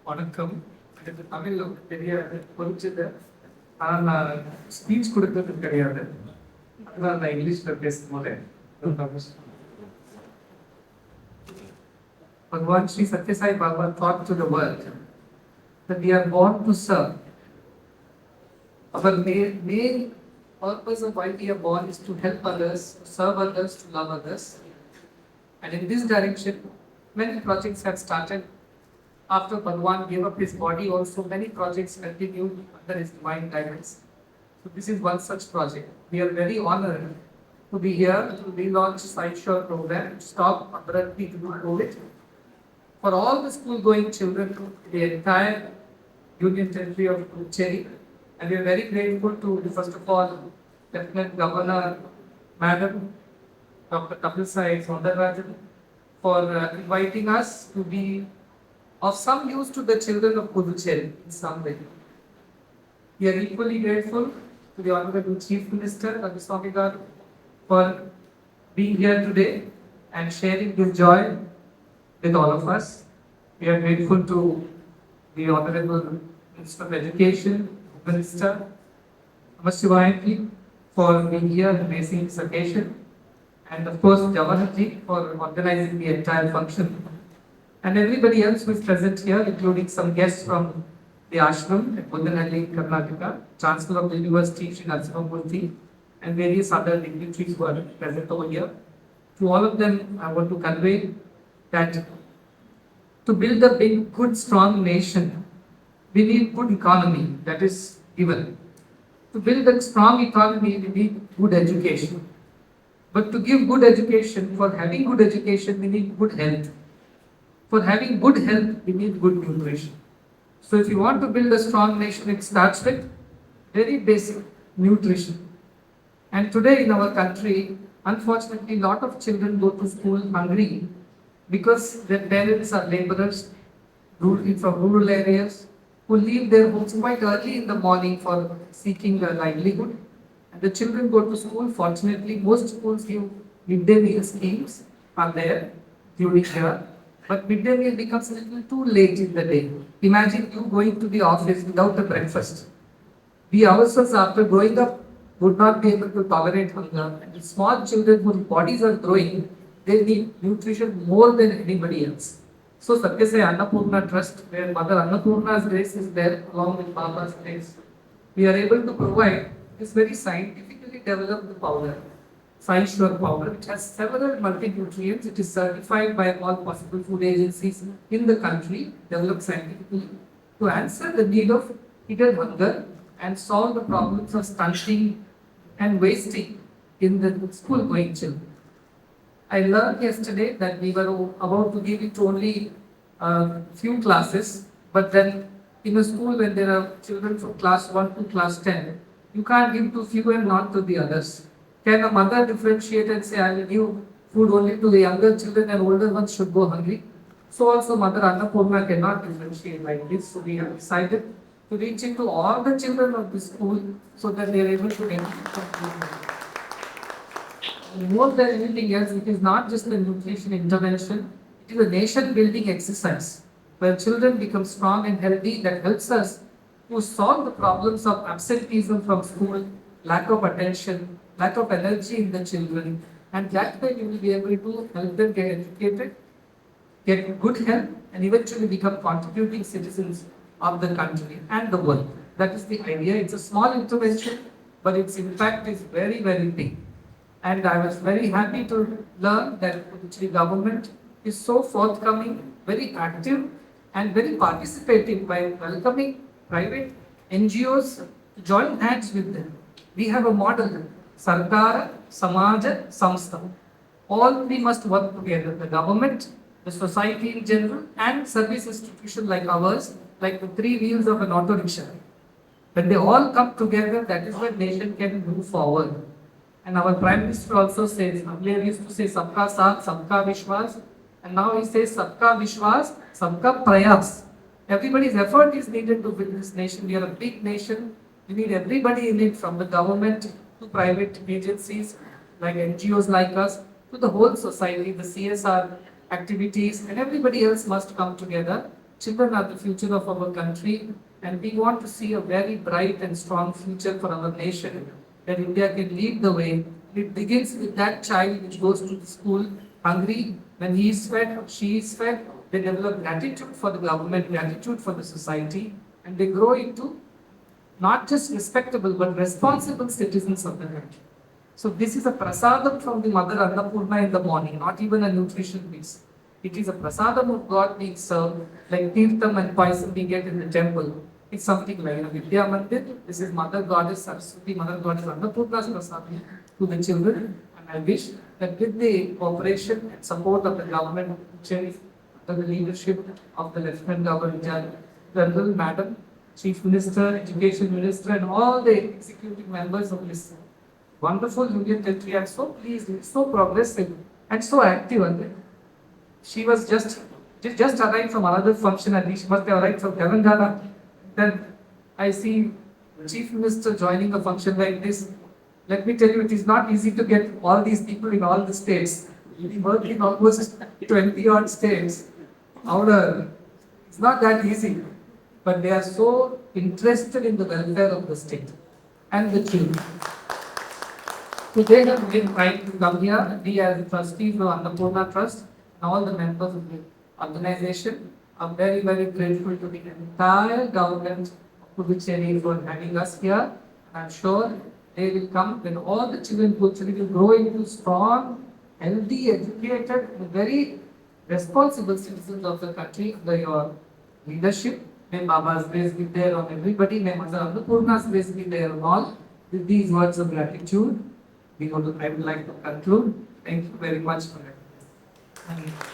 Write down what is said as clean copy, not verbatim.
வணக்கம். எனக்கு தமிழ் தெரியாது, புரிஞ்சது. ஆனால் நான் ஸ்பீச் கொடுத்தது கிடையாது. அதனால நான் இங்கிலீஷ்ல பேசும்போது Bhagawan Sri Sathya Sai Baba taught to the world that we are born to serve. Our main purpose of why we are born is to help others, to serve others, to love others. And in this direction, many projects have started. After Bhagavan gave up his body, also many projects continued under his divine guidance. So this is one such project. We are very honored to be here to relaunch SaiSure program, to stop abruptly to do COVID. For all the school-going children, the entire Union Territory of Puducherry, and we are very grateful to, first of all, Lieutenant Governor, Madam, Dr Tamilisai Soundararajan, for inviting us to be of some use to the children of Puducherry in some way. We are equally grateful to the Honorable Chief Minister, Rangasamy, for being here today and sharing this joy with all of us. We are grateful to the Honorable Minister of Education, Minister Namasivayam, for being here and raising this occasion, and of course Javanji for organizing the entire function, and everybody else who is present here, including some guests from the ashram at Budanhalli, Karnataka, Chancellor of the University, Sri Namasivayam, and various other dignitaries who are present over here. To all of them, I want to convey that to build a big, good, strong nation, we need good economy, that is given. To build a strong economy, we need good education. But to give good education, for having good education, we need good health. For having good health, we need good nutrition. So if you want to build a strong nation, it starts with very basic nutrition. And today in our country, unfortunately, a lot of children go to school hungry because their parents are laborers from rural areas who leave their homes quite early in the morning for seeking a livelihood. And the children go to school. Fortunately, most schools give midday meal schemes are there during year. But midday meal becomes a little too late in the day. Imagine you going to the office without a breakfast. We ourselves, after growing up, would not be able to tolerate hunger. And the small children whose bodies are growing, they need nutrition more than anybody else. So Sathya Sai Annapoorna Trust, where Mother Annapoorna's grace is there along with Baba's grace, we are able to provide this very scientifically developed powder, SaiSure powder, which has several multi-nutrients. It is certified by all possible food agencies in the country, developed scientifically to answer the need of hidden hunger and solve the problems of stunting and wasting in the school-going children. I learned yesterday that we were about to give it to only few classes, but then in a school when there are children from class 1 to class 10, you can't give to few and not to the others. Can a mother differentiate and say, I will give food only to the younger children and older ones should go hungry? So also Mother Annapoorna cannot differentiate like this. So we have decided to reach into all the children of the school so that they are able to get more than anything else. It is not just a nutrition intervention, it is a nation building exercise where children become strong and healthy. That helps us to solve the problems of absenteeism from school, lack of attention, lack of energy in the children, and that way you will be able to help them get educated, get good health, and eventually become contributing citizens of the country and the world. That is the idea. It's a small intervention, but its impact is very, very big. And I was very happy to learn that the Puducherry government is so forthcoming, very active, and very participating by welcoming private NGOs to join hands with them. We have a model, Sarkara, Samaja, Samstha. All three must work together, the government, the society in general, and service institutions like ours, like the three wheels of an auto rickshaw. When they all come together, that is when nation can move forward. And our Prime Minister also says, earlier he used to say Sabka Saath, Sabka Vishwas, and now he says Sabka Vishwas, Sabka Prayas. Everybody's effort is needed to build this nation. We are a big nation. We need everybody in it, from the government to private agencies like NGOs like us, to the whole society, the CSR activities, and everybody else must come together. Children are the future of our country, and we want to see a very bright and strong future for our nation, that India can lead the way. It begins with that child which goes to the school hungry. When he is fed or she is fed, they develop gratitude for the government, gratitude for the society, and they grow into not just respectable but responsible citizens of the country. So this is a prasadam from the Mother Annapoorna in the morning, not even a nutrition piece. It is a prasadam of God being served, like Tirtham and Paisam we get in the temple. It's something like a Vidya Mandir. This is Mother Goddess Saraswati, Mother Goddess Annapoorna's prasadam to the children. And I wish that with the cooperation and support of the government, under the leadership of the Lieutenant Governor General, Madam, Chief Minister, Education Minister, and all the executive members of this wonderful union territory, I am so pleased, it's so progressive and so active. She was just arrived from another function, and she must have arrived from Telangana. Then I see Chief Minister joining a function like this. Let me tell you, it is not easy to get all these people in all the states. We work in almost 20 odd states. It's not that easy, but they are so interested in the welfare of the state and the children. Today, we have been trying to come here. We as the trustees of Annapoorna Trust and all the members of the organization are very, very grateful to the entire government of Puducherry for having us here. I am sure they will come when all the children will grow into strong, healthy, educated, and very responsible citizens of the country under your leadership. May Baba's grace be there on everybody. May Mother Annapoorna's grace be there on all. With these words of gratitude, I would like to conclude. Thank you very much for that.